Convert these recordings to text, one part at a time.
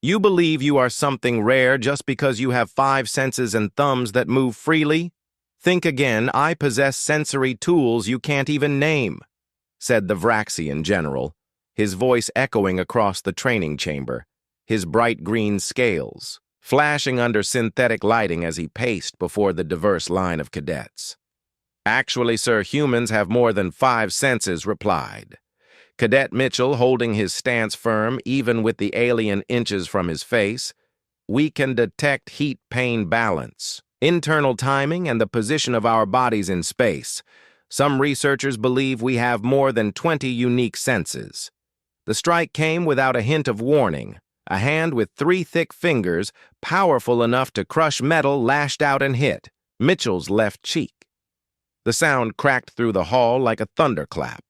You believe you are something rare just because you have five senses and thumbs that move freely? Think again, I possess sensory tools you can't even name, said the Vraxian general, his voice echoing across the training chamber, his bright green scales flashing under synthetic lighting as he paced before the diverse line of cadets. Actually, sir, humans have more than five senses, replied Cadet Mitchell, holding his stance firm even with the alien inches from his face. We can detect heat-pain balance, internal timing, and the position of our bodies in space. Some researchers believe we have more than 20 unique senses. The strike came without a hint of warning. A hand with three thick fingers, powerful enough to crush metal, lashed out and hit Mitchell's left cheek. The sound cracked through the hall like a thunderclap.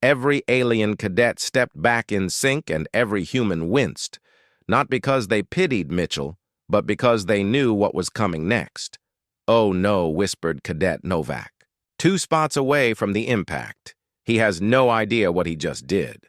Every alien cadet stepped back in sync and every human winced, not because they pitied Mitchell, but because they knew what was coming next. "Oh no," whispered Cadet Novak. 2 spots away from the impact. He has no idea what he just did.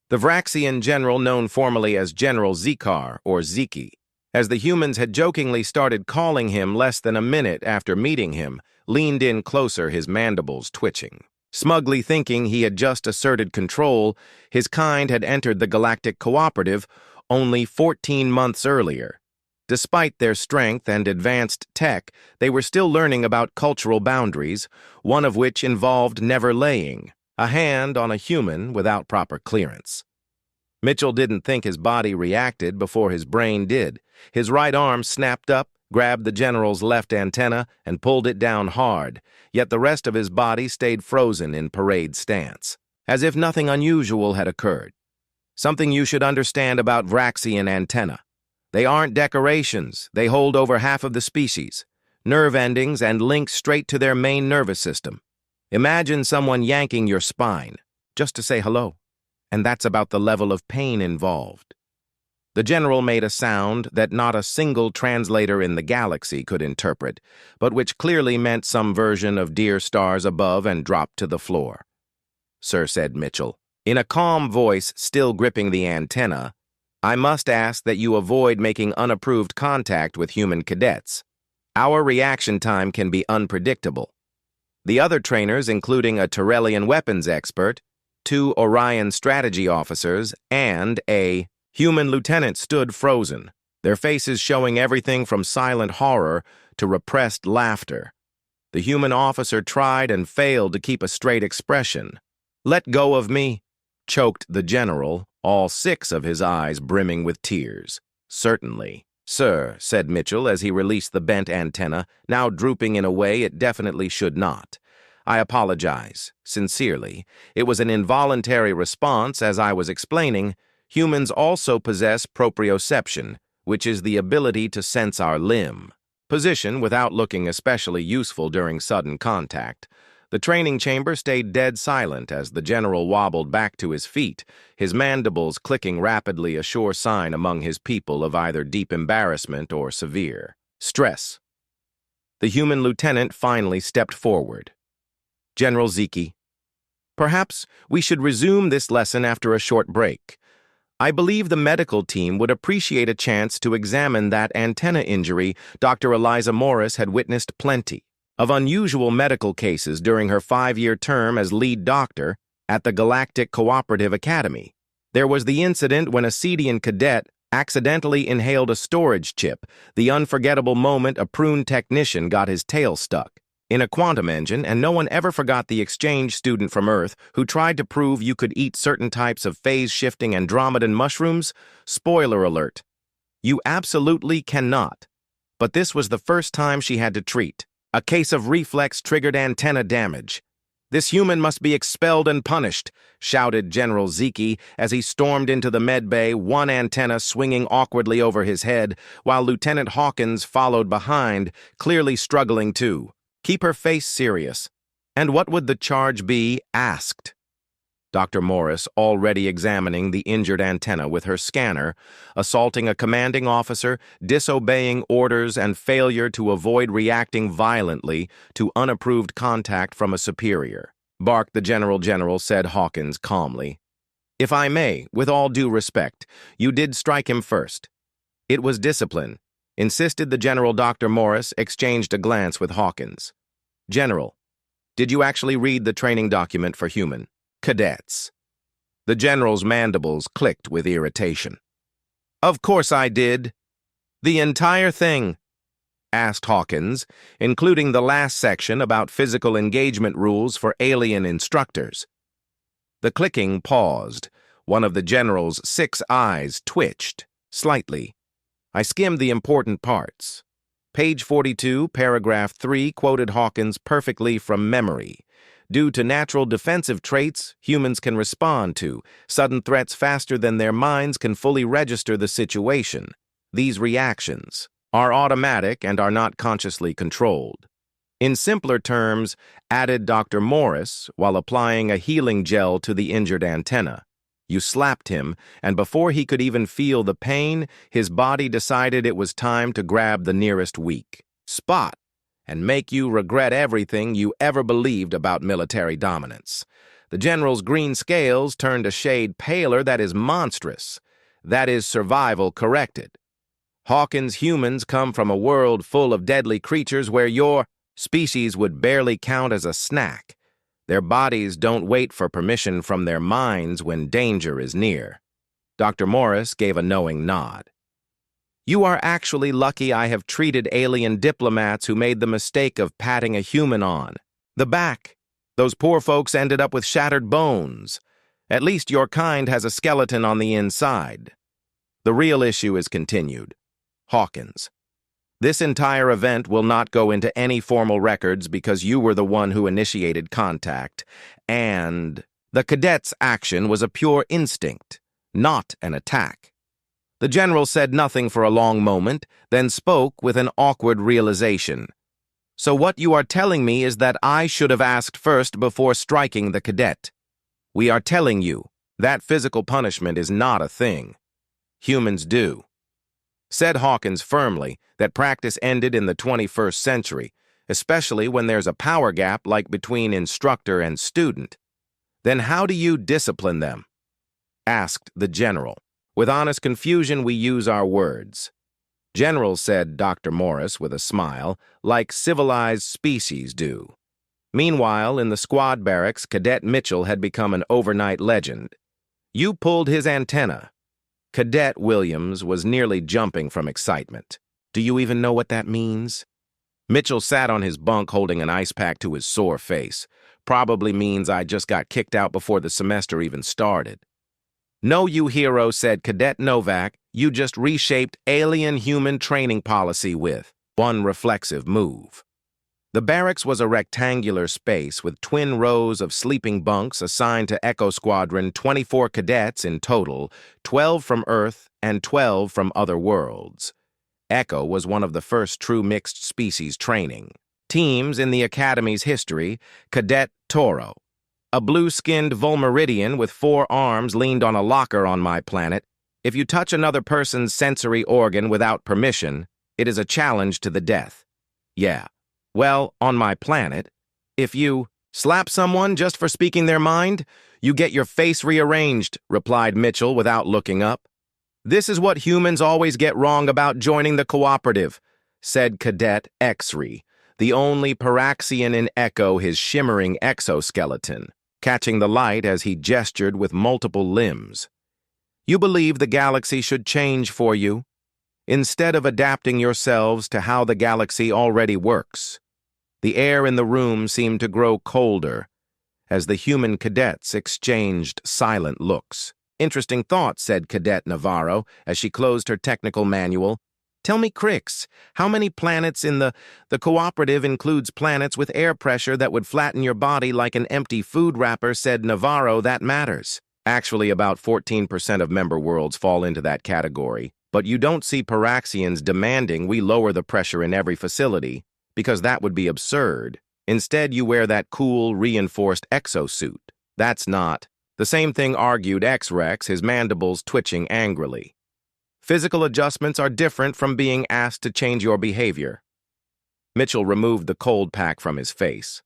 The Vraxian general, known formally as General Zekar or Zeki, as the humans had jokingly started calling him less than a minute after meeting him, leaned in closer, his mandibles twitching. Smugly thinking he had just asserted control, his kind had entered the Galactic Cooperative only 14 months earlier. Despite their strength and advanced tech, they were still learning about cultural boundaries, one of which involved never laying a hand on a human without proper clearance. Mitchell didn't think his body reacted before his brain did. His right arm snapped up, grabbed the general's left antenna, and pulled it down hard, yet the rest of his body stayed frozen in parade stance, as if nothing unusual had occurred. Something you should understand about Vraxian antennae. They aren't decorations, they hold over half of the species, nerve endings and links straight to their main nervous system. Imagine someone yanking your spine, just to say hello, and that's about the level of pain involved. The general made a sound that not a single translator in the galaxy could interpret, but which clearly meant some version of "Dear Stars Above," and dropped to the floor. "Sir," said Mitchell, in a calm voice still gripping the antenna, "I must ask that you avoid making unapproved contact with human cadets. Our reaction time can be unpredictable." The other trainers, including a Tyrellian weapons expert, 2 Orion strategy officers, and a human lieutenant, stood frozen, their faces showing everything from silent horror to repressed laughter. The human officer tried and failed to keep a straight expression. "Let go of me," choked the general, all 6 of his eyes brimming with tears. "Certainly, sir," said Mitchell as he released the bent antenna, now drooping in a way it definitely should not. "I apologize, sincerely. It was an involuntary response, as I was explaining. Humans also possess proprioception, which is the ability to sense our limb position without looking especially useful during sudden contact. The training chamber stayed dead silent as the general wobbled back to his feet, his mandibles clicking rapidly, a sure sign among his people of either deep embarrassment or severe stress. The human lieutenant finally stepped forward. "General Zeki, perhaps we should resume this lesson after a short break. I believe the medical team would appreciate a chance to examine that antenna injury. Dr. Eliza Morris had witnessed plenty of unusual medical cases during her 5-year term as lead doctor at the Galactic Cooperative Academy. There was the incident when a Cedian cadet accidentally inhaled a storage chip, the unforgettable moment a prune technician got his tail stuck in a quantum engine, and no one ever forgot the exchange student from Earth who tried to prove you could eat certain types of phase-shifting Andromedan mushrooms. Spoiler alert. You absolutely cannot. But this was the first time she had to treat a case of reflex-triggered antenna damage. "This human must be expelled and punished," shouted General Zeki as he stormed into the med bay, one antenna swinging awkwardly over his head, while Lieutenant Hawkins followed behind, clearly struggling too. "Keep her face serious." "And what would the charge be?" asked Dr. Morris, already examining the injured antenna with her scanner, assaulting a commanding officer, disobeying orders, and failure to avoid reacting violently to unapproved contact from a superior. "Bark the general," said Hawkins calmly. If I may, with all due respect, you did strike him first. It was discipline, insisted the General. Dr. Morris exchanged a glance with Hawkins. General, did you actually read the training document for human cadets? The General's mandibles clicked with irritation. Of course I did. The entire thing? Asked Hawkins, including the last section about physical engagement rules for alien instructors. The clicking paused. One of the General's 6 eyes twitched, slightly. I skimmed the important parts. Page 42, paragraph 3 quoted Hawkins perfectly from memory. Due to natural defensive traits humans can respond to sudden threats faster than their minds can fully register the situation. These reactions are automatic and are not consciously controlled. In simpler terms, added Dr. Morris, while applying a healing gel to the injured antenna. You slapped him, and before he could even feel the pain, his body decided it was time to grab the nearest weak spot and make you regret everything you ever believed about military dominance. The General's green scales turned a shade paler. That is monstrous. That is survival corrected. Hawkins' humans come from a world full of deadly creatures where your species would barely count as a snack. Their bodies don't wait for permission from their minds when danger is near. Dr. Morris gave a knowing nod. You are actually lucky I have treated alien diplomats who made the mistake of patting a human on the back. Those poor folks ended up with shattered bones. At least your kind has a skeleton on the inside. The real issue is continued. Hawkins. This entire event will not go into any formal records because you were the one who initiated contact, and the cadet's action was a pure instinct, not an attack. The General said nothing for a long moment, then spoke with an awkward realization. So what you are telling me is that I should have asked first before striking the cadet. We are telling you that physical punishment is not a thing. Humans do. Said Hawkins firmly that practice ended in the 21st century, especially when there's a power gap like between instructor and student. Then how do you discipline them? Asked the General. With honest confusion, we use our words. General, said Dr. Morris with a smile, like civilized species do. Meanwhile, in the squad barracks, Cadet Mitchell had become an overnight legend. You pulled his antenna. Cadet Williams was nearly jumping from excitement. Do you even know what that means? Mitchell sat on his bunk holding an ice pack to his sore face. Probably means I just got kicked out before the semester even started. No, you hero, said Cadet Novak. You just reshaped alien-human training policy with one reflexive move. The barracks was a rectangular space with twin rows of sleeping bunks assigned to Echo Squadron, 24 cadets in total, 12 from Earth and 12 from other worlds. Echo was one of the first true mixed species training teams in the Academy's history. Cadet Toro, a blue-skinned Volmeridian with 4 arms, leaned on a locker on my planet. If you touch another person's sensory organ without permission, it is a challenge to the death. Yeah. Well, on my planet, if you slap someone just for speaking their mind, you get your face rearranged, replied Mitchell without looking up. This is what humans always get wrong about joining the cooperative, said Cadet X-Ray, the only Paraxian in Echo, his shimmering exoskeleton, catching the light as he gestured with multiple limbs. You believe the galaxy should change for you, instead of adapting yourselves to how the galaxy already works. The air in the room seemed to grow colder as the human cadets exchanged silent looks. Interesting thought, said Cadet Navarro as she closed her technical manual. Tell me, Crix, how many planets in the cooperative includes planets with air pressure that would flatten your body like an empty food wrapper, said Navarro. That matters. Actually, about 14% of member worlds fall into that category. But you don't see Paraxians demanding we lower the pressure in every facility, because that would be absurd. Instead, you wear that cool, reinforced exosuit. That's not. The same thing, argued X-Rex, his mandibles twitching angrily. Physical adjustments are different from being asked to change your behavior. Mitchell removed the cold pack from his face.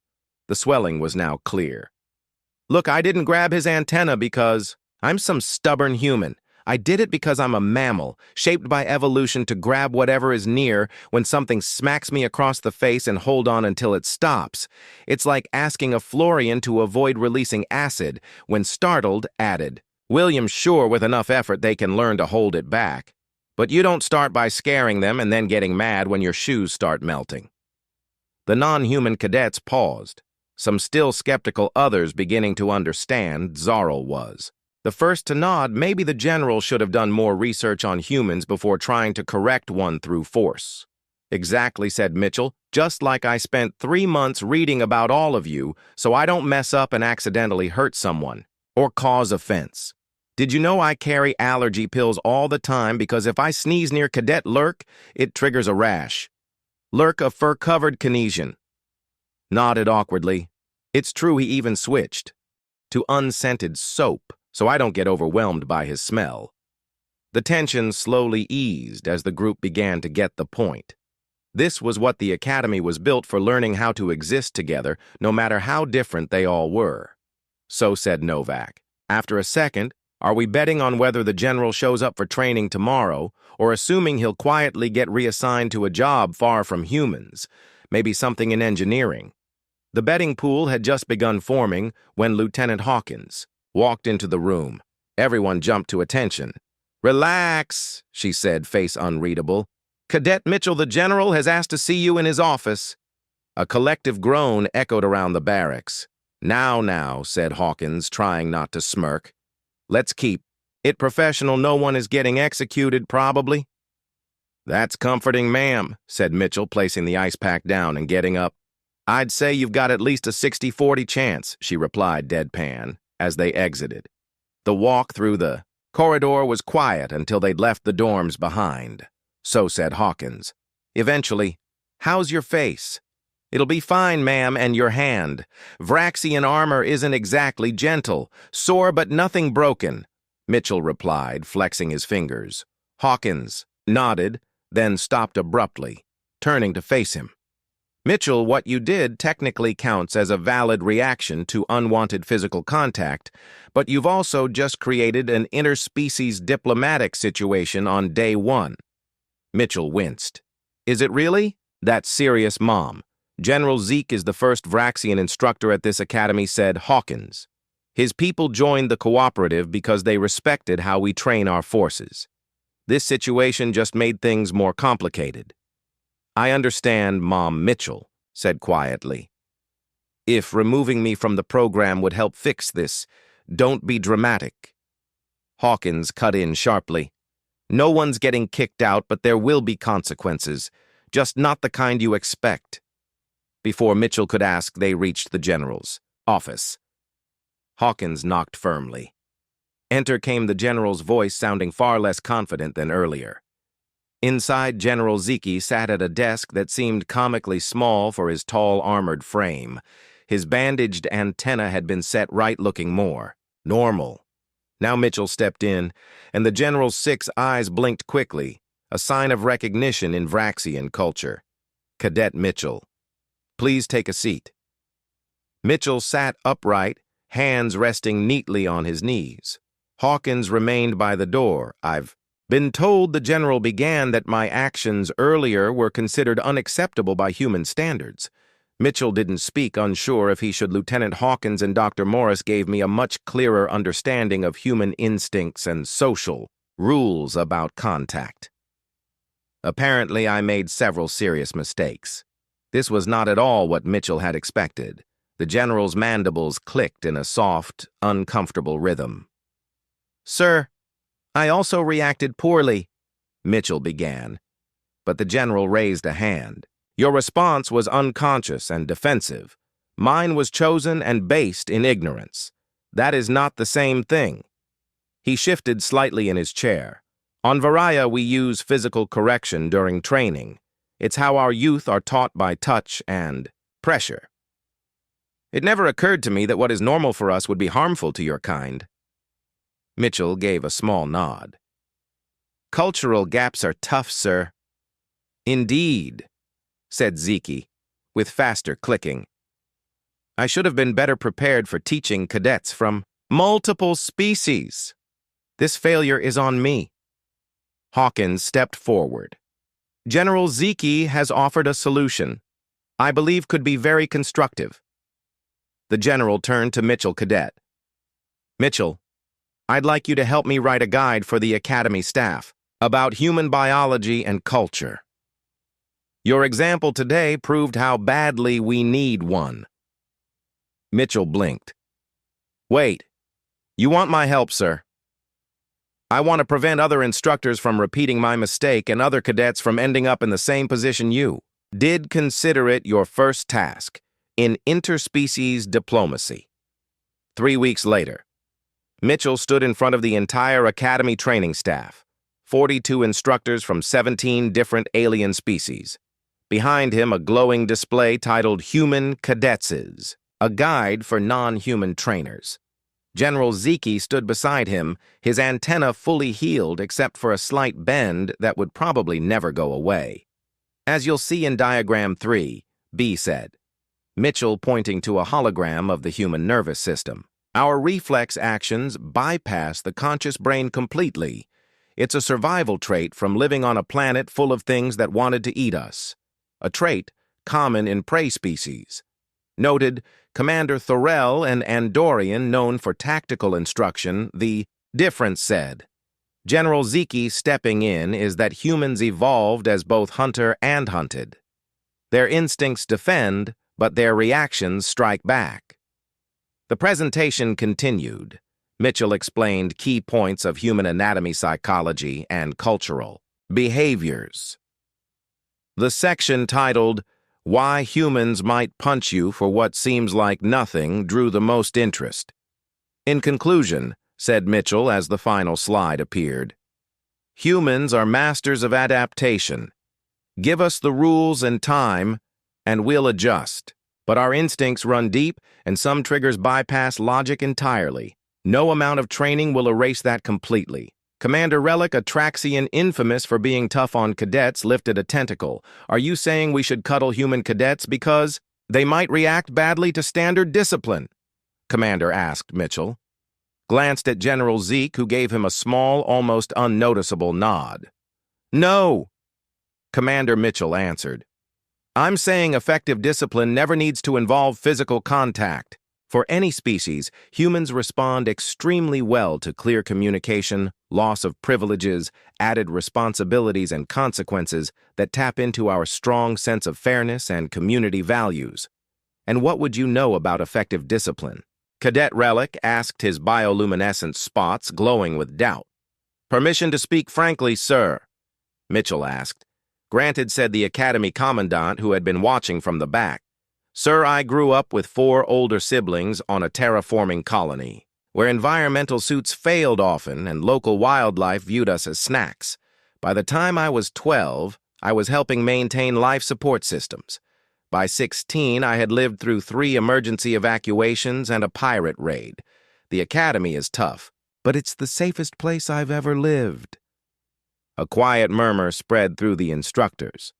The swelling was now clear. Look, I didn't grab his antenna because I'm some stubborn human. I did it because I'm a mammal, shaped by evolution to grab whatever is near when something smacks me across the face and hold on until it stops. It's like asking a Florian to avoid releasing acid, when startled, added. William's sure with enough effort they can learn to hold it back. But you don't start by scaring them and then getting mad when your shoes start melting. The non-human cadets paused, some still skeptical others beginning to understand Zarl was. The first to nod, maybe the general should have done more research on humans before trying to correct one through force. Exactly, said Mitchell, just like I spent 3 months reading about all of you so I don't mess up and accidentally hurt someone or cause offense. Did you know I carry allergy pills all the time because if I sneeze near Cadet Lurk, it triggers a rash? Lurk, a fur-covered Canesian. Nodded awkwardly. It's true he even switched to unscented soap, so I don't get overwhelmed by his smell. The tension slowly eased as the group began to get the point. This was what the academy was built for, learning how to exist together, no matter how different they all were. So said Novak. After a second, are we betting on whether the general shows up for training tomorrow, or assuming he'll quietly get reassigned to a job far from humans, maybe something in engineering? The betting pool had just begun forming when Lieutenant Hawkins walked into the room. Everyone jumped to attention. "Relax," she said, face unreadable. "Cadet Mitchell, the general, has asked to see you in his office." A collective groan echoed around the barracks. Now, said Hawkins, trying not to smirk. "Let's keep it professional. No one is getting executed, probably." "That's comforting, ma'am," said Mitchell, placing the ice pack down and getting up. "I'd say you've got at least a 60-40 chance," she replied deadpan, as they exited. The walk through the corridor was quiet until they'd left the dorms behind. So said Hawkins. Eventually, "How's your face?" "It'll be fine, ma'am, and your hand. Vraxian armor isn't exactly gentle. Sore but nothing broken," Mitchell replied, flexing his fingers. Hawkins nodded, then stopped abruptly, turning to face him. "Mitchell, what you did technically counts as a valid reaction to unwanted physical contact, but you've also just created an interspecies diplomatic situation on day 1. Mitchell winced. "Is it really?" "That's serious, Mom. General Zeke is the first Vraxian instructor at this academy," said Hawkins. "His people joined the cooperative because they respected how we train our forces. This situation just made things more complicated." "I understand, Mom," Mitchell said quietly. "If removing me from the program would help fix this, don't be dramatic." Hawkins cut in sharply. "No one's getting kicked out, but there will be consequences, just not the kind you expect." Before Mitchell could ask, they reached the general's office. Hawkins knocked firmly. Enter came the general's voice, sounding far less confident than earlier. Inside, General Zeke sat at a desk that seemed comically small for his tall, armored frame. His bandaged antenna had been set right, looking more normal. Now Mitchell stepped in, and the general's 6 eyes blinked quickly, a sign of recognition in Vraxian culture. "Cadet Mitchell, please take a seat." Mitchell sat upright, hands resting neatly on his knees. Hawkins remained by the door. "I've been told," the general began, "that my actions earlier were considered unacceptable by human standards." Mitchell didn't speak, unsure if he should. Lieutenant Hawkins and Dr. Morris gave me a much clearer understanding of human instincts and social rules about contact. Apparently, I made several serious mistakes. This was not at all what Mitchell had expected. The general's mandibles clicked in a soft, uncomfortable rhythm. "Sir, I also reacted poorly," Mitchell began, but the general raised a hand. "Your response was unconscious and defensive. Mine was chosen and based in ignorance. That is not the same thing." He shifted slightly in his chair. "On Varaya, we use physical correction during training. It's how our youth are taught by touch and pressure. It never occurred to me that what is normal for us would be harmful to your kind." Mitchell gave a small nod. "Cultural gaps are tough, sir." "Indeed," said Zeke, with faster clicking. "I should have been better prepared for teaching cadets from Multiple species. This failure is on me. Hawkins stepped forward. General Zeke has offered a solution I believe could be very constructive. The general turned to Mitchell Cadet. Mitchell, I'd like you to help me write a guide for the Academy staff about human biology and culture. Your example today proved how badly we need one. Mitchell blinked. Wait, you want my help, sir? I want to prevent other instructors from repeating my mistake and other cadets from ending up in the same position you did. Consider it your first task in interspecies diplomacy. 3 weeks later, Mitchell stood in front of the entire Academy training staff, 42 instructors from 17 different alien species. Behind him, a glowing display titled Human Cadetses, a guide for non-human trainers. General Zeke stood beside him, his antenna fully healed except for a slight bend that would probably never go away. As you'll see in Diagram 3, B said, Mitchell pointing to a hologram of the human nervous system. Our reflex actions bypass the conscious brain completely. It's a survival trait from living on a planet full of things that wanted to eat us. A trait common in prey species. Noted, Commander Thorell, an Andorian known for tactical instruction, the difference said. General Zeke stepping in is that humans evolved as both hunter and hunted. Their instincts defend, but their reactions strike back. The presentation continued. Mitchell explained key points of human anatomy psychology and cultural behaviors. The section titled, Why Humans Might Punch You for What Seems Like Nothing drew the most interest. In conclusion, said Mitchell as the final slide appeared, humans are masters of adaptation. Give us the rules and time, and we'll adjust. But our instincts run deep, and some triggers bypass logic entirely. No amount of training will erase that completely. Commander Relic, a Traxian infamous for being tough on cadets, lifted a tentacle. Are you saying we should cuddle human cadets because they might react badly to standard discipline? Commander asked Mitchell. Glanced at General Zeke, who gave him a small, almost unnoticeable nod. No, Commander Mitchell answered. I'm saying effective discipline never needs to involve physical contact. For any species, humans respond extremely well to clear communication, loss of privileges, added responsibilities and consequences that tap into our strong sense of fairness and community values. And what would you know about effective discipline? Cadet Relic asked, his bioluminescent spots glowing with doubt. Permission to speak frankly, sir, Mitchell asked. Granted, said the Academy Commandant, who had been watching from the back. Sir, I grew up with 4 older siblings on a terraforming colony, where environmental suits failed often and local wildlife viewed us as snacks. By the time I was 12, I was helping maintain life support systems. By 16, I had lived through 3 emergency evacuations and a pirate raid. The Academy is tough, but it's the safest place I've ever lived. A quiet murmur spread through the instructors.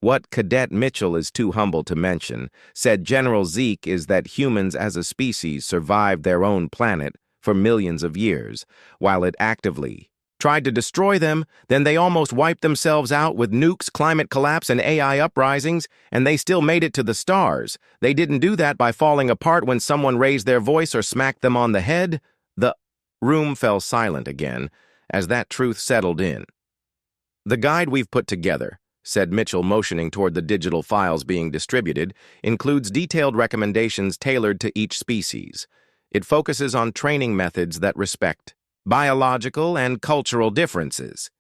What Cadet Mitchell is too humble to mention, said General Zeke, is that humans as a species survived their own planet for millions of years, while it actively tried to destroy them. Then they almost wiped themselves out with nukes, climate collapse, and AI uprisings, and they still made it to the stars. They didn't do that by falling apart when someone raised their voice or smacked them on the head. The room fell silent again as that truth settled in. The guide we've put together, said Mitchell, motioning toward the digital files being distributed, includes detailed recommendations tailored to each species. It focuses on training methods that respect biological and cultural differences.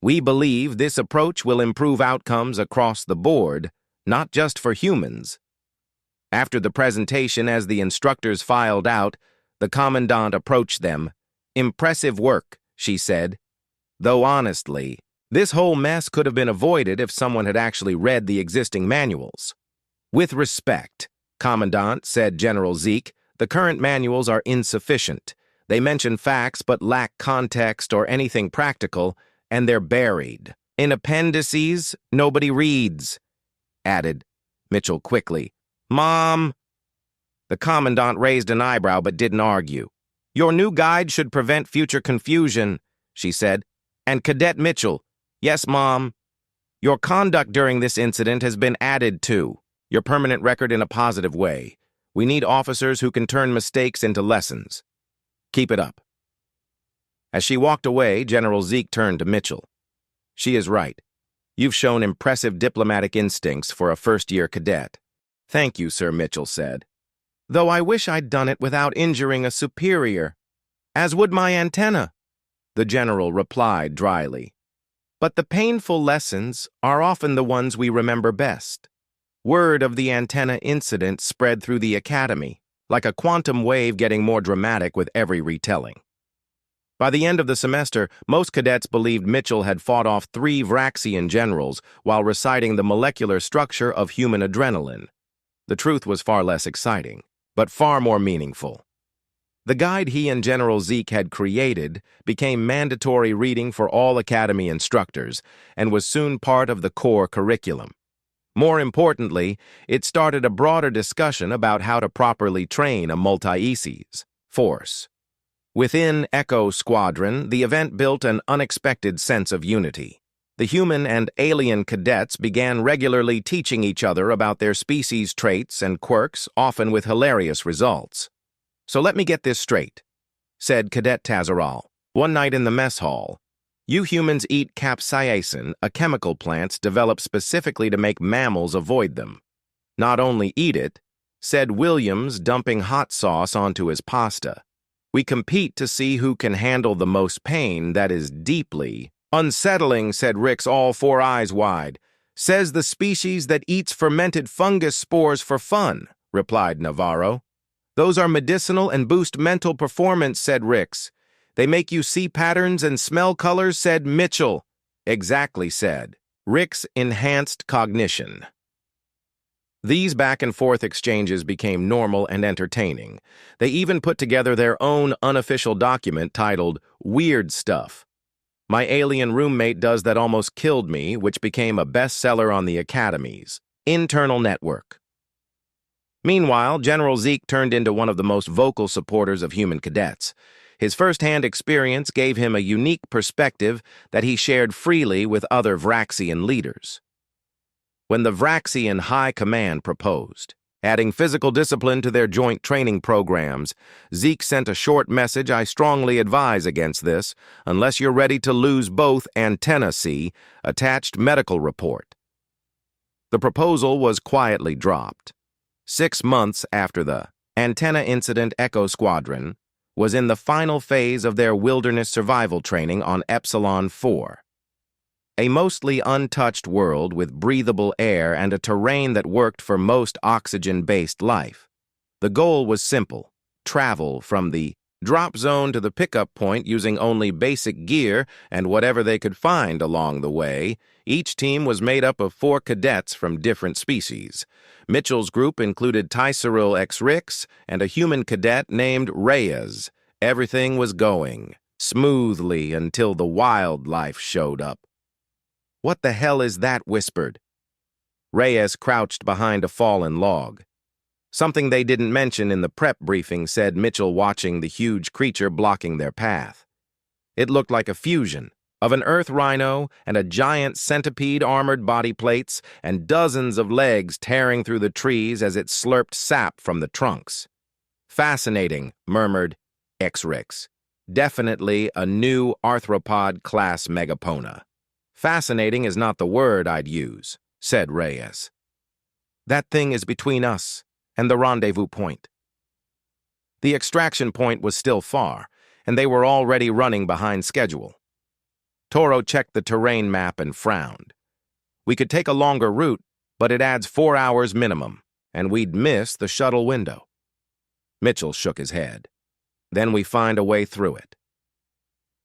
We believe this approach will improve outcomes across the board, not just for humans. After the presentation, as the instructors filed out, the Commandant approached them. Impressive work, she said. Though honestly, this whole mess could have been avoided if someone had actually read the existing manuals. With respect, Commandant, said General Zeke, the current manuals are insufficient. They mention facts but lack context or anything practical, and they're buried in appendices nobody reads, added Mitchell quickly. Mom! The commandant raised an eyebrow but didn't argue. "Your new guide should prevent future confusion," she said. "And Cadet Mitchell." "Yes, Mom." "Your conduct during this incident has been added to your permanent record in a positive way. We need officers who can turn mistakes into lessons. Keep it up." As she walked away, General Zeke turned to Mitchell. "She is right. You've shown impressive diplomatic instincts for a first-year cadet." "Thank you, Sir," Mitchell said. "Though I wish I'd done it without injuring a superior. As would my antenna," the general replied dryly. "But the painful lessons are often the ones we remember best." Word of the antenna incident spread through the academy, like a quantum wave getting more dramatic with every retelling. By the end of the semester, most cadets believed Mitchell had fought off 3 Vraxian generals while reciting the molecular structure of human adrenaline. The truth was far less exciting, but far more meaningful. The guide he and General Zeke had created became mandatory reading for all academy instructors and was soon part of the core curriculum. More importantly, it started a broader discussion about how to properly train a multi-species force. Within Echo Squadron, the event built an unexpected sense of unity. The human and alien cadets began regularly teaching each other about their species' traits and quirks, often with hilarious results. "So let me get this straight," said Cadet Tazaral one night in the mess hall. "You humans eat capsaicin, a chemical plant developed specifically to make mammals avoid them." "Not only eat it," said Williams, dumping hot sauce onto his pasta. "We compete to see who can handle the most pain that is deeply unsettling," said Rix, all 4 eyes wide. "Says the species that eats fermented fungus spores for fun," replied Navarro. "Those are medicinal and boost mental performance," said Rix. "They make you see patterns and smell colors," said Mitchell. "Exactly," said Rix. "Enhanced cognition." These back-and-forth exchanges became normal and entertaining. They even put together their own unofficial document titled Weird Stuff. My Alien Roommate Does That Almost Killed Me, which became a bestseller on the Academy's internal network. Meanwhile, General Zeke turned into one of the most vocal supporters of human cadets. His first-hand experience gave him a unique perspective that he shared freely with other Vraxian leaders. When the Vraxian High Command proposed adding physical discipline to their joint training programs, Zeke sent a short message: "I strongly advise against this, unless you're ready to lose both antennae, attached medical report." The proposal was quietly dropped. 6 months after the antenna incident, Echo Squadron was in the final phase of their wilderness survival training on Epsilon 4. A mostly untouched world with breathable air and a terrain that worked for most oxygen-based life. The goal was simple: travel from the drop zone to the pickup point using only basic gear and whatever they could find along the way. Each team was made up of 4 cadets from different species. Mitchell's group included Tyceril X Rix and a human cadet named Reyes. Everything was going smoothly until the wildlife showed up. "What the hell is that?" whispered Reyes, crouched behind a fallen log. "Something they didn't mention in the prep briefing," said Mitchell, watching the huge creature blocking their path. It looked like a fusion of an earth rhino and a giant centipede, armored body plates, and dozens of legs tearing through the trees as it slurped sap from the trunks. "Fascinating," murmured X-Rix. "Definitely a new arthropod-class megapona." "Fascinating is not the word I'd use," said Reyes. "That thing is between us and the rendezvous point." The extraction point was still far, and they were already running behind schedule. Toro checked the terrain map and frowned. "We could take a longer route, but it adds 4 hours minimum, and we'd miss the shuttle window." Mitchell shook his head. "Then we find a way through it."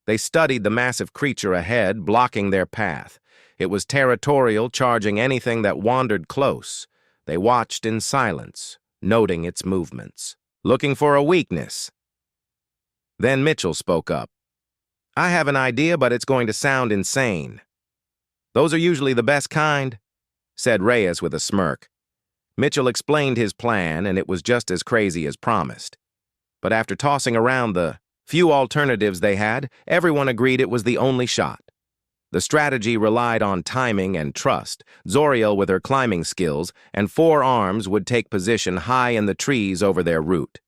They studied the massive creature ahead, blocking their path. It was territorial, charging anything that wandered close. They watched in silence, noting its movements, looking for a weakness. Then Mitchell spoke up. "I have an idea, but it's going to sound insane." "Those are usually the best kind," said Reyes with a smirk. Mitchell explained his plan, and it was just as crazy as promised. But after tossing around the few alternatives they had, everyone agreed it was the only shot. The strategy relied on timing and trust. Zoriel, with her climbing skills, and 4 arms would take position high in the trees over their route.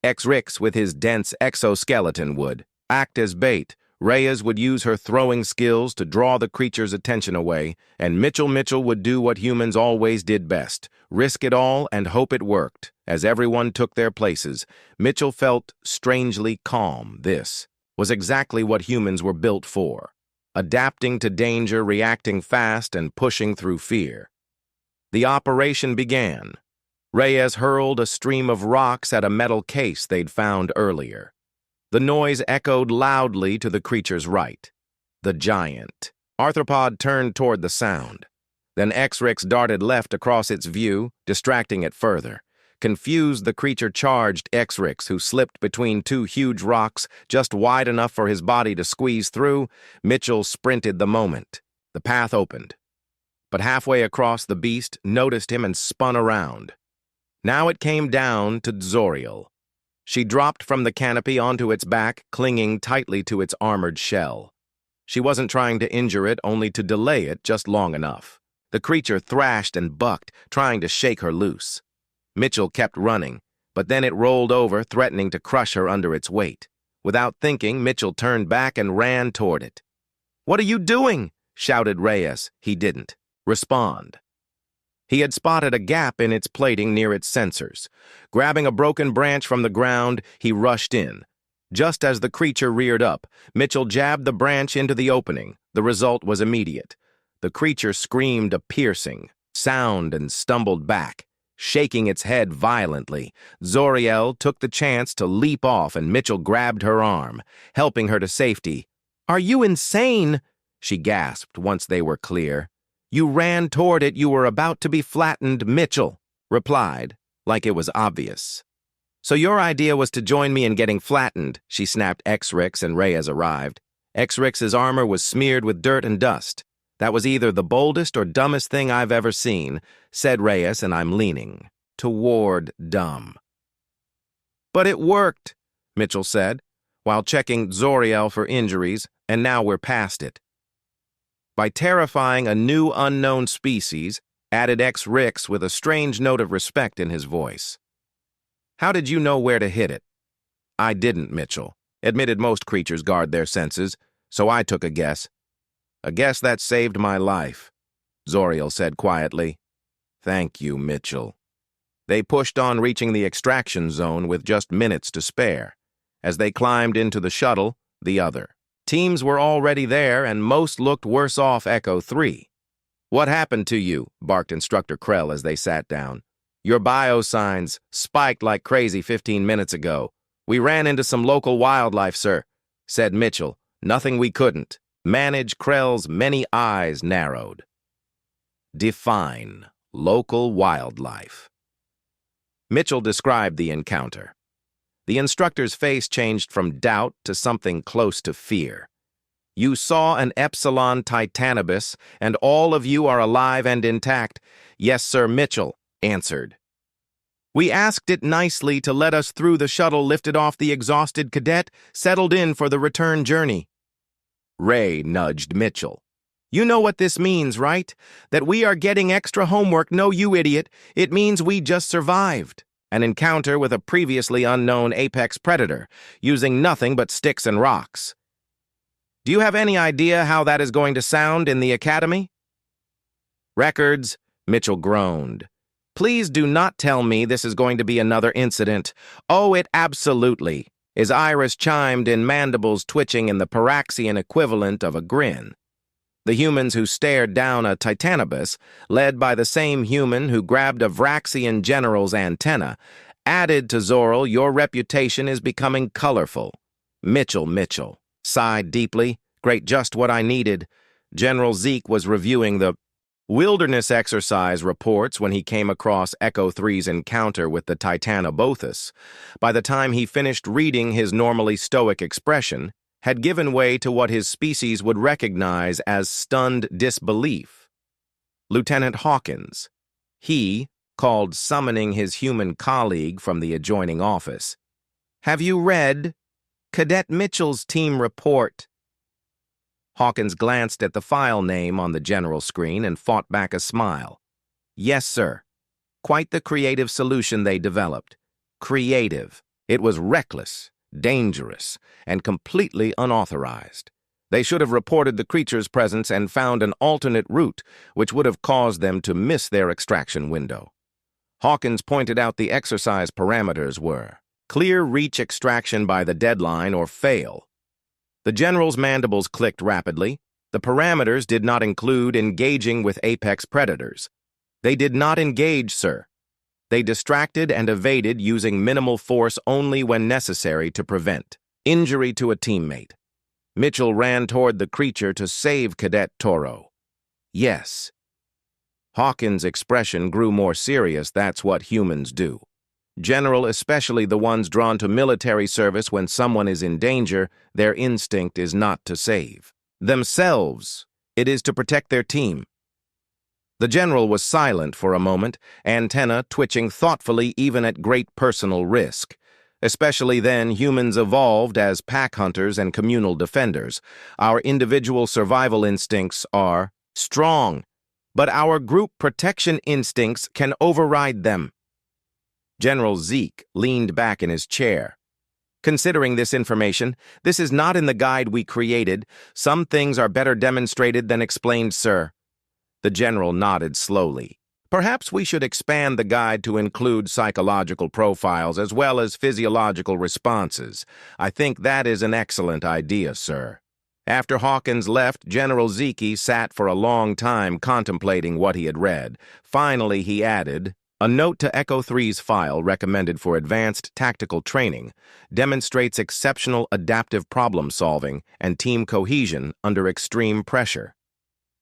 X-Rix, with his dense exoskeleton, would act as bait. Reyes would use her throwing skills to draw the creature's attention away, and Mitchell would do what humans always did best, risk it all and hope it worked. As everyone took their places, Mitchell felt strangely calm. This was exactly what humans were built for. Adapting to danger, reacting fast, and pushing through fear. The operation began. Reyes hurled a stream of rocks at a metal case they'd found earlier. The noise echoed loudly to the creature's right. The giant arthropod turned toward the sound. Then X-Rix darted left across its view, distracting it further. Confused, the creature charged X-Rix, who slipped between 2 huge rocks just wide enough for his body to squeeze through. Mitchell sprinted the moment. The path opened. But halfway across, the beast noticed him and spun around. Now it came down to Zoriel. She dropped from the canopy onto its back, clinging tightly to its armored shell. She wasn't trying to injure it, only to delay it just long enough. The creature thrashed and bucked, trying to shake her loose. Mitchell kept running, but then it rolled over, threatening to crush her under its weight. Without thinking, Mitchell turned back and ran toward it. "What are you doing?" shouted Reyes. He didn't respond. He had spotted a gap in its plating near its sensors. Grabbing a broken branch from the ground, he rushed in. Just as the creature reared up, Mitchell jabbed the branch into the opening. The result was immediate. The creature screamed a piercing sound and stumbled back, shaking its head violently. Zoriel took the chance to leap off, and Mitchell grabbed her arm, helping her to safety. "Are you insane?" she gasped once they were clear. "You ran toward it. You were about to be flattened," Mitchell replied, like it was obvious. "So your idea was to join me in getting flattened," she snapped. X-Rix and Reyes arrived. X-Rix's armor was smeared with dirt and dust. "That was either the boldest or dumbest thing I've ever seen," said Reyes, and I'm leaning toward dumb. "But it worked," Mitchell said, while checking Zoriel for injuries, "and now we're past it." "By terrifying a new unknown species," added X-Rix with a strange note of respect in his voice. "How did you know where to hit it?" "I didn't," Mitchell admitted. "Most creatures guard their senses, so I took a guess." "A guess that saved my life," Zoriel said quietly. "Thank you, Mitchell." They pushed on, reaching the extraction zone with just minutes to spare. As they climbed into the shuttle, the other teams were already there, and most looked worse off. Echo 3. "What happened to you?" barked Instructor Krell as they sat down. "Your biosigns spiked like crazy 15 minutes ago. We ran into some local wildlife, sir," said Mitchell. "Nothing we couldn't manage." Krell's many eyes narrowed. Define local wildlife. Mitchell described the encounter. The instructor's face changed from doubt to something close to fear. "You saw an Epsilon Titanibus, and all of you are alive and intact." "Yes, sir," Mitchell answered. "We asked it nicely to let us through. The shuttle lifted off. The exhausted cadet settled in for the return journey." Ray nudged Mitchell. "You know what this means, right? That we are getting extra homework." "No, you idiot. It means we just survived an encounter with a previously unknown apex predator, using nothing but sticks and rocks. Do you have any idea how that is going to sound in the academy?" "Records," Mitchell groaned. "Please do not tell me this is going to be another incident." "Oh, it absolutely." His iris chimed in, mandibles twitching in the Paraxian equivalent of a grin. The humans who stared down a Titanibus, led by the same human who grabbed a Vraxian general's antenna, added to Zoriel, "Your reputation is becoming colorful." Mitchell sighed deeply. "Great, just what I needed." General Zeke was reviewing the wilderness exercise reports when he came across Echo 3's encounter with the Titanobothus. By the time he finished reading, his normally stoic expression had given way to what his species would recognize as stunned disbelief. Lieutenant Hawkins. He called summoning his human colleague from the adjoining office. "Have you read Cadet Mitchell's team report?" Hawkins glanced at the file name on the general screen and fought back a smile. "Yes, sir. Quite the creative solution they developed. Creative. It was reckless, dangerous, and completely unauthorized. They should have reported the creature's presence and found an alternate route, which would have caused them to miss their extraction window." Hawkins pointed out the exercise parameters were clear reach extraction by the deadline or fail. The general's mandibles clicked rapidly. The parameters did not include engaging with apex predators. They did not engage, sir. They distracted and evaded using minimal force only when necessary to prevent injury to a teammate. Mitchell ran toward the creature to save Cadet Toro. "Yes." Hawkins' expression grew more serious. "That's what humans do. General, especially the ones drawn to military service when someone is in danger, their instinct is not to save themselves. It is to protect their team." The general was silent for a moment, antenna twitching thoughtfully even at great personal risk. Especially then, humans evolved as pack hunters and communal defenders. Our individual survival instincts are strong, but our group protection instincts can override them. General Zeke leaned back in his chair. "Considering this information, this is not in the guide we created. Some things are better demonstrated than explained, sir." The general nodded slowly. "Perhaps we should expand the guide to include psychological profiles as well as physiological responses. I think that is an excellent idea, sir." After Hawkins left, General Zeke sat for a long time contemplating what he had read. Finally, he added, "A note to Echo 3's file recommended for advanced tactical training demonstrates exceptional adaptive problem-solving and team cohesion under extreme pressure.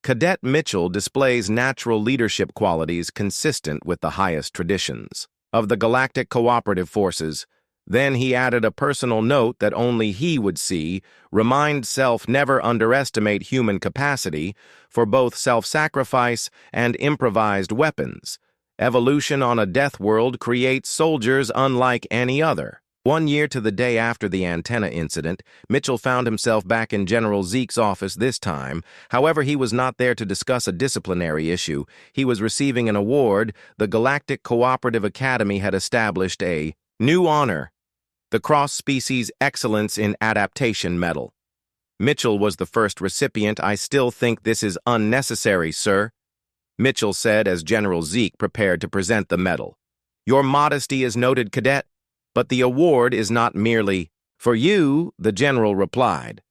Cadet Mitchell displays natural leadership qualities consistent with the highest traditions of the Galactic Cooperative Forces." Then he added a personal note that only he would see: "Remind self never underestimate human capacity for both self-sacrifice and improvised weapons. Evolution on a death world creates soldiers unlike any other." 1 year to the day after the antenna incident, Mitchell found himself back in General Zeke's office this time. However, he was not there to discuss a disciplinary issue. He was receiving an award. The Galactic Cooperative Academy had established a new honor: the Cross-Species Excellence in Adaptation Medal. Mitchell was the first recipient. "I still think this is unnecessary, sir," Mitchell said as General Zeke prepared to present the medal. "Your modesty is noted, Cadet, but the award is not merely for you," the general replied.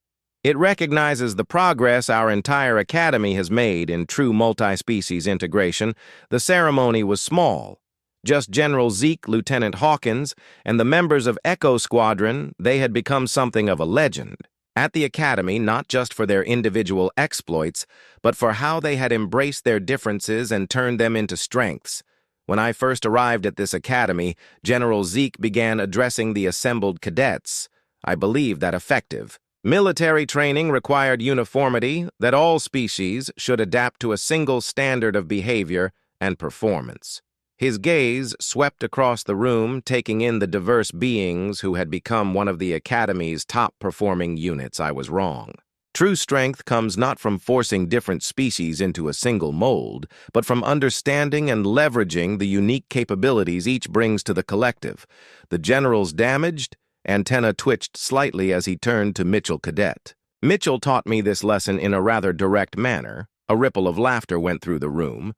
"It recognizes the progress our entire academy has made in true multi-species integration." The ceremony was small. Just General Zeke, Lieutenant Hawkins, and the members of Echo Squadron. They had become something of a legend at the Academy, not just for their individual exploits, but for how they had embraced their differences and turned them into strengths. When I first arrived at this academy, General Zeke began addressing the assembled cadets. I believed that effective military training required uniformity, that all species should adapt to a single standard of behavior and performance. His gaze swept across the room, taking in the diverse beings who had become one of the Academy's top-performing units. I was wrong. True strength comes not from forcing different species into a single mold, but from understanding and leveraging the unique capabilities each brings to the collective. The general's damaged antenna twitched slightly as he turned to Mitchell Cadet. "Mitchell taught me this lesson in a rather direct manner." A ripple of laughter went through the room.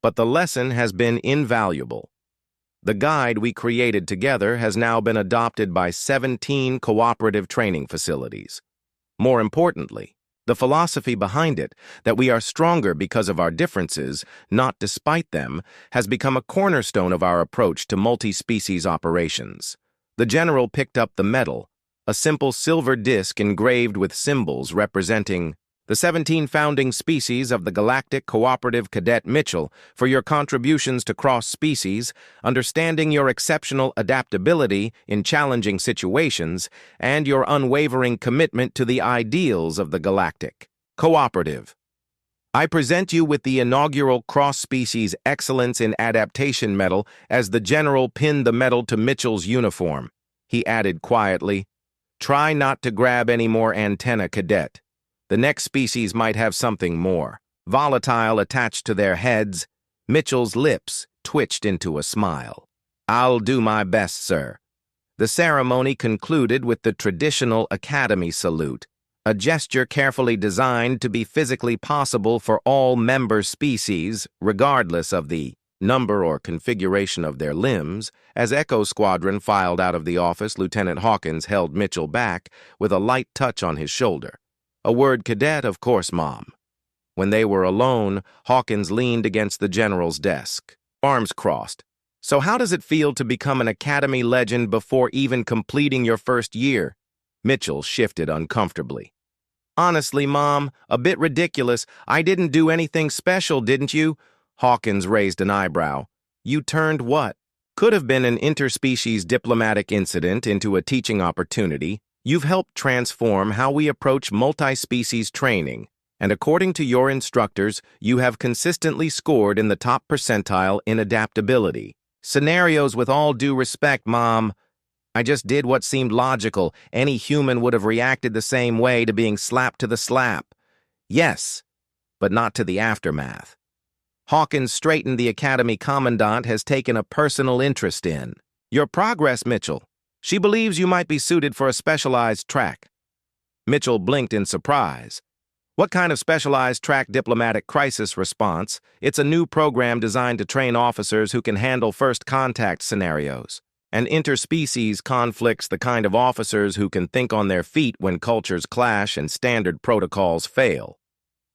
"But the lesson has been invaluable. The guide we created together has now been adopted by 17 cooperative training facilities. More importantly, the philosophy behind it, that we are stronger because of our differences, not despite them, has become a cornerstone of our approach to multi-species operations." The general picked up the medal, a simple silver disc engraved with symbols representing the 17 founding species of the Galactic Cooperative. Cadet Mitchell, for your contributions to cross-species, understanding your exceptional adaptability in challenging situations, and your unwavering commitment to the ideals of the Galactic Cooperative. I present you with the inaugural Cross-Species Excellence in Adaptation Medal as the general pinned the medal to Mitchell's uniform. He added quietly, "Try not to grab any more antenna, cadet. The next species might have something more volatile attached to their heads." Mitchell's lips twitched into a smile. "I'll do my best, sir." The ceremony concluded with the traditional Academy salute, a gesture carefully designed to be physically possible for all member species, regardless of the number or configuration of their limbs. As Echo Squadron filed out of the office, Lieutenant Hawkins held Mitchell back with a light touch on his shoulder. "A word, cadet, of course, Mom." When they were alone, Hawkins leaned against the general's desk, arms crossed. "So how does it feel to become an Academy legend before even completing your first year?" Mitchell shifted uncomfortably. "Honestly, Mom, a bit ridiculous. I didn't do anything special, didn't you?" Hawkins raised an eyebrow. "You turned what? Could have been an interspecies diplomatic incident into a teaching opportunity. You've helped transform how we approach multi-species training, and according to your instructors, you have consistently scored in the top percentile in adaptability. Scenarios, with all due respect, Mom. I just did what seemed logical. Any human would have reacted the same way to being slapped to the slap. Yes, but not to the aftermath." Hawkins straightened. "The Academy Commandant has taken a personal interest in your progress, Mitchell. She believes you might be suited for a specialized track." Mitchell blinked in surprise. "What kind of specialized track?" "Diplomatic crisis response. It's a new program designed to train officers who can handle first contact scenarios. And interspecies conflicts, the kind of officers who can think on their feet when cultures clash and standard protocols fail."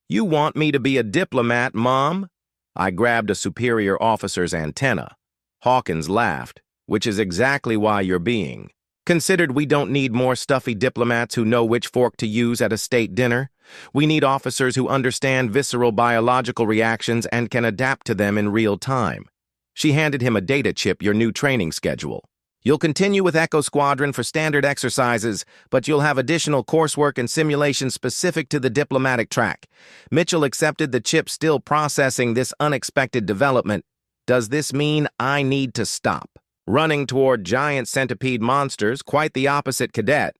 "You want me to be a diplomat, Mom?" I grabbed a superior officer's antenna. Hawkins laughed. "Which is exactly why you're being considered. We don't need more stuffy diplomats who know which fork to use at a state dinner. We need officers who understand visceral biological reactions and can adapt to them in real time." She handed him a data chip. "Your new training schedule. You'll continue with Echo Squadron for standard exercises, but you'll have additional coursework and simulations specific to the diplomatic track." Mitchell accepted the chip, still processing this unexpected development. "Does this mean I need to stop running toward giant centipede monsters?" "Quite the opposite, cadet.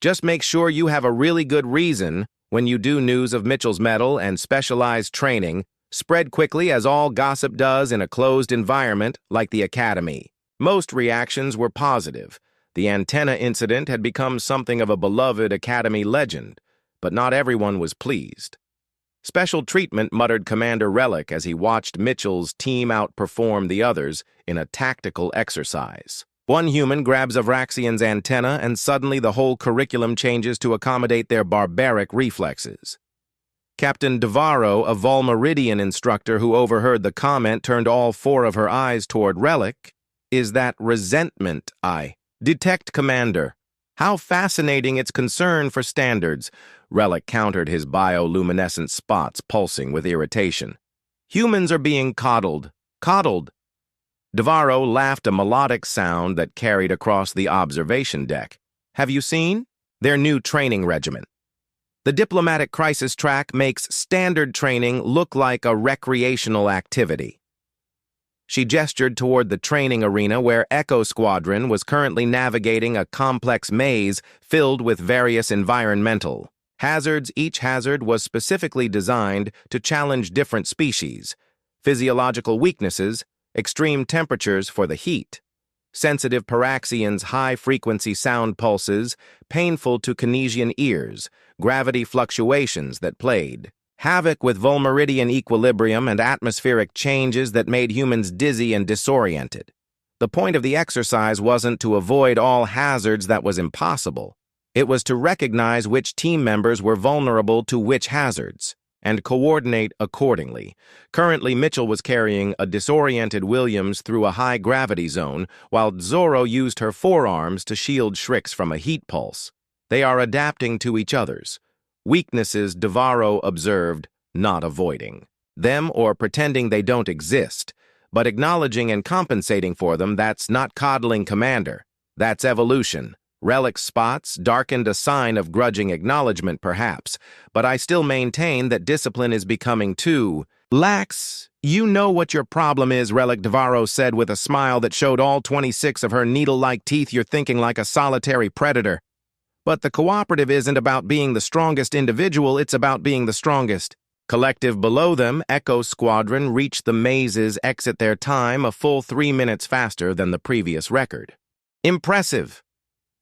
Just make sure you have a really good reason when you do. News of Mitchell's medal and specialized training spread quickly, as all gossip does in a closed environment like the Academy. Most reactions were positive. The antenna incident had become something of a beloved Academy legend, but not everyone was pleased. "Special treatment," muttered Commander Relic as he watched Mitchell's team outperform the others in a tactical exercise. One human grabs a Vraxian's antenna, and suddenly the whole curriculum changes to accommodate their barbaric reflexes. Captain Devarro, a Volmeridian instructor who overheard the comment, turned all four of her eyes toward Relic. "Is that resentment I detect, Commander? How fascinating its concern for standards." Relic countered, his bioluminescent spots pulsing with irritation. "Humans are being coddled. Coddled." Devarro laughed, a melodic sound that carried across the observation deck. "Have you seen their new training regimen? The diplomatic crisis track makes standard training look like a recreational activity." She gestured toward the training arena where Echo Squadron was currently navigating a complex maze filled with various environmental hazards. Each hazard was specifically designed to challenge different species: physiological weaknesses, extreme temperatures for the heat, sensitive Paraxians' high-frequency sound pulses, painful to Kinesian ears, gravity fluctuations that played havoc with Volmeridian equilibrium, and atmospheric changes that made humans dizzy and disoriented. The point of the exercise wasn't to avoid all hazards. That was impossible. It was to recognize which team members were vulnerable to which hazards and coordinate accordingly. Currently, Mitchell was carrying a disoriented Williams through a high-gravity zone, while Zorro used her forearms to shield Shrix from a heat pulse. They are adapting to each other's weaknesses, Devarro observed, not avoiding them or pretending they don't exist, but acknowledging and compensating for them. That's not coddling, Commander. That's evolution. Relic's spots darkened a sign of grudging acknowledgement, perhaps, but I still maintain that discipline is becoming too lax. You know what your problem is, Relic Devaro said with a smile that showed all 26 of her needle-like teeth. You're thinking like a solitary predator. But the cooperative isn't about being the strongest individual, it's about being the strongest collective. Below them, Echo Squadron reached the maze's exit, their time a full 3 minutes faster than the previous record. Impressive,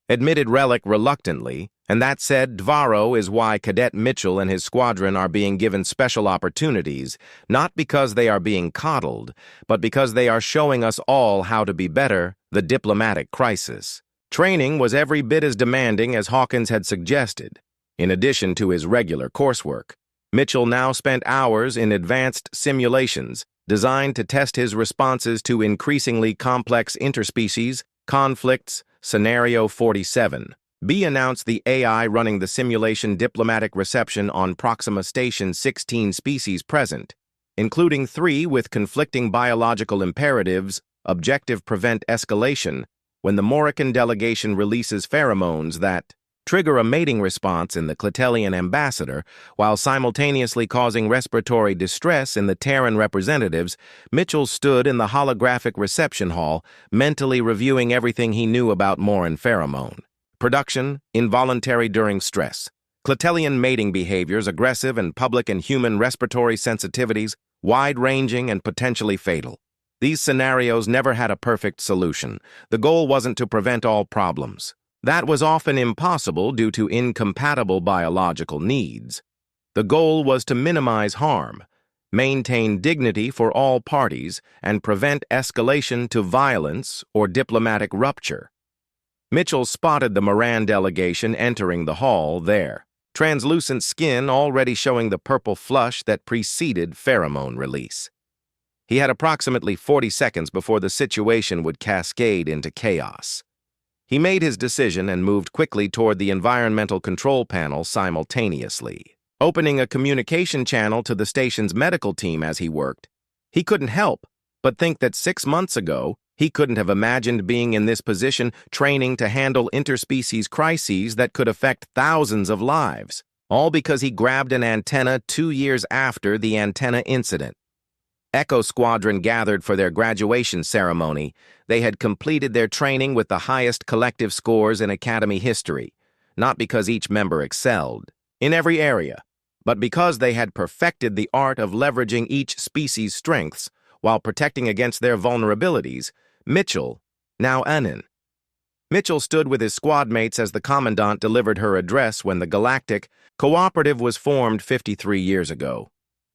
admitted Relic reluctantly, and that said, Devaro is why Cadet Mitchell and his squadron are being given special opportunities, not because they are being coddled, but because they are showing us all how to be better. The diplomatic crisis. Training was every bit as demanding as Hawkins had suggested. In addition to his regular coursework, Mitchell now spent hours in advanced simulations designed to test his responses to increasingly complex interspecies conflicts. Scenario 47. B announced the AI running the simulation diplomatic reception on Proxima Station 16 species present, including 3 with conflicting biological imperatives. Objective: prevent escalation when the Morrican delegation releases pheromones that trigger a mating response in the Cletelian ambassador, while simultaneously causing respiratory distress in the Terran representatives. Mitchell stood in the holographic reception hall, mentally reviewing everything he knew about Moran pheromone. Production, involuntary during stress. Cletelian mating behaviors, aggressive and public and human respiratory sensitivities, wide-ranging and potentially fatal. These scenarios never had a perfect solution. The goal wasn't to prevent all problems. That was often impossible due to incompatible biological needs. The goal was to minimize harm, maintain dignity for all parties, and prevent escalation to violence or diplomatic rupture. Mitchell spotted the Moran delegation entering the hall there, translucent skin already showing the purple flush that preceded pheromone release. He had approximately 40 seconds before the situation would cascade into chaos. He made his decision and moved quickly toward the environmental control panel simultaneously, opening a communication channel to the station's medical team as he worked. He couldn't help but think that 6 months ago, he couldn't have imagined being in this position, training to handle interspecies crises that could affect thousands of lives, all because he grabbed an antenna 2 years after the antenna incident. Echo Squadron gathered for their graduation ceremony. They had completed their training with the highest collective scores in Academy history, not because each member excelled in every area, but because they had perfected the art of leveraging each species' strengths while protecting against their vulnerabilities. Mitchell, now Anin. Mitchell stood with his squad mates as the Commandant delivered her address when the Galactic Cooperative was formed 53 years ago.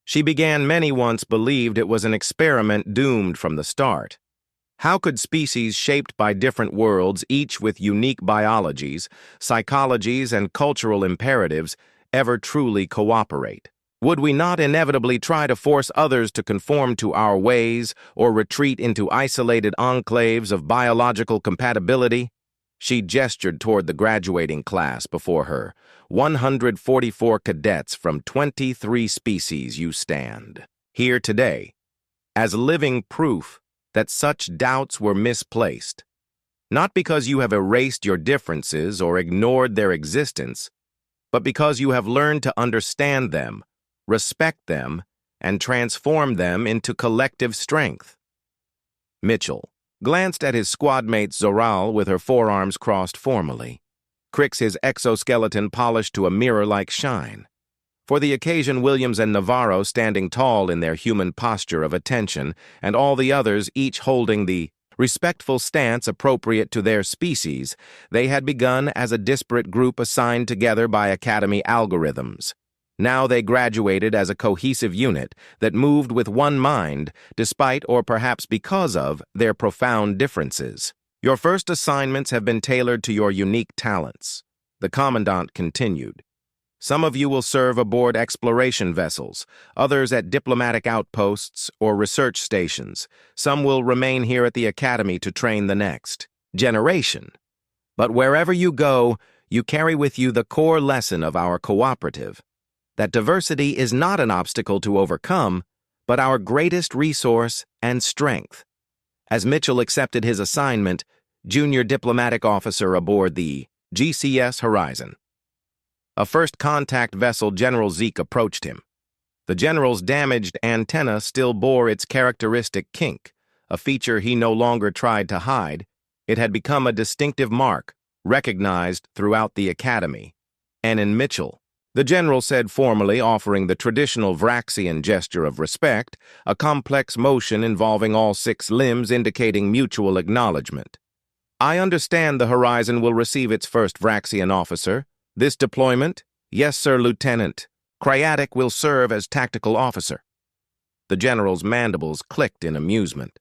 She began, many once believed it was an experiment doomed from the start. How could species shaped by different worlds, each with unique biologies, psychologies, and cultural imperatives, ever truly cooperate? Would we not inevitably try to force others to conform to our ways or retreat into isolated enclaves of biological compatibility? She gestured toward the graduating class before her. 144 cadets from 23 species, you stand here today as living proof that such doubts were misplaced, not because you have erased your differences or ignored their existence, but because you have learned to understand them, respect them, and transform them into collective strength. Mitchell glanced at his squadmate Zoral with her forearms crossed formally. Crix, his exoskeleton polished to a mirror-like shine. For the occasion, Williams and Navarro standing tall in their human posture of attention, and all the others each holding the respectful stance appropriate to their species, they had begun as a disparate group assigned together by Academy algorithms. Now they graduated as a cohesive unit that moved with one mind, despite or perhaps because of their profound differences. Your first assignments have been tailored to your unique talents, the Commandant continued. Some of you will serve aboard exploration vessels, others at diplomatic outposts or research stations. Some will remain here at the Academy to train the next generation. But wherever you go, you carry with you the core lesson of our cooperative, that diversity is not an obstacle to overcome, but our greatest resource and strength. As Mitchell accepted his assignment, junior diplomatic officer aboard the GCS Horizon. A first contact vessel, General Zeke, approached him. The general's damaged antenna still bore its characteristic kink, a feature he no longer tried to hide. It had become a distinctive mark, recognized throughout the academy. "Annan Mitchell," the general said formally, offering the traditional Vraxian gesture of respect, a complex motion involving all 6 limbs indicating mutual acknowledgement. "I understand the Horizon will receive its first Vraxian officer. This deployment?" "Yes, sir, Lieutenant. Crayatic will serve as tactical officer." The general's mandibles clicked in amusement.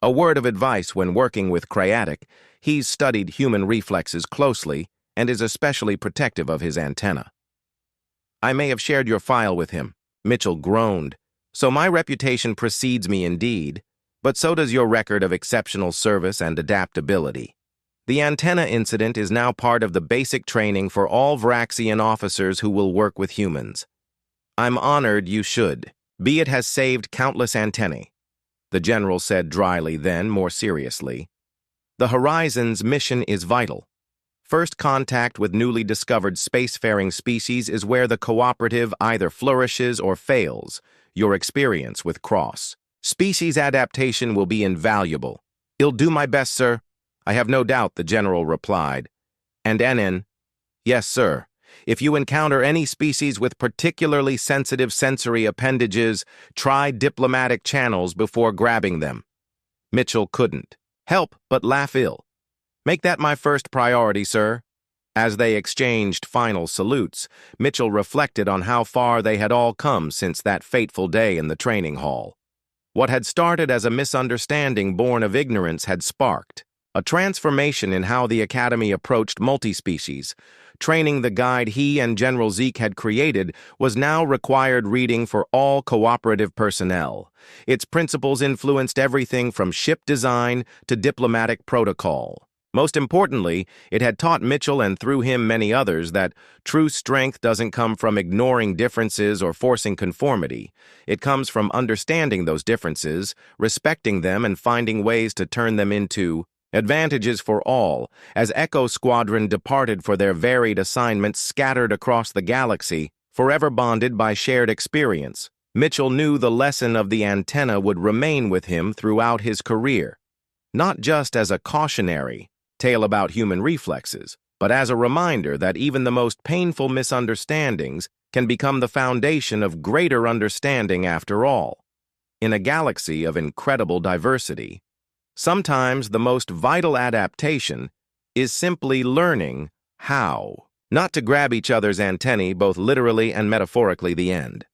A word of advice: when working with Crayatic, he's studied human reflexes closely and is especially protective of his antenna. "I may have shared your file with him," Mitchell groaned. "So my reputation precedes me indeed, but so does your record of exceptional service and adaptability. The antenna incident is now part of the basic training for all Vraxian officers who will work with humans. I'm honored you should, be it has saved countless antennae," the general said dryly, then more seriously. "The Horizon's mission is vital. First contact with newly discovered spacefaring species is where the cooperative either flourishes or fails. Your experience with cross-species adaptation will be invaluable." "I'll do my best, sir." "I have no doubt," the general replied. "And Annan?" "Yes, sir. If you encounter any species with particularly sensitive sensory appendages, try diplomatic channels before grabbing them." Mitchell couldn't help but laugh ill. "Make that my first priority, sir." As they exchanged final salutes, Mitchell reflected on how far they had all come since that fateful day in the training hall. What had started as a misunderstanding born of ignorance had sparked a transformation in how the Academy approached multispecies. Training the guide he and General Zeke had created was now required reading for all cooperative personnel. Its principles influenced everything from ship design to diplomatic protocol. Most importantly, it had taught Mitchell, and through him many others, that true strength doesn't come from ignoring differences or forcing conformity. It comes from understanding those differences, respecting them, and finding ways to turn them into advantages for all. As Echo Squadron departed for their varied assignments scattered across the galaxy, forever bonded by shared experience, Mitchell knew the lesson of the antenna would remain with him throughout his career, not just as a cautionary tale about human reflexes, but as a reminder that even the most painful misunderstandings can become the foundation of greater understanding after all. In a galaxy of incredible diversity, sometimes the most vital adaptation is simply learning how not to grab each other's antennae, both literally and metaphorically. The end.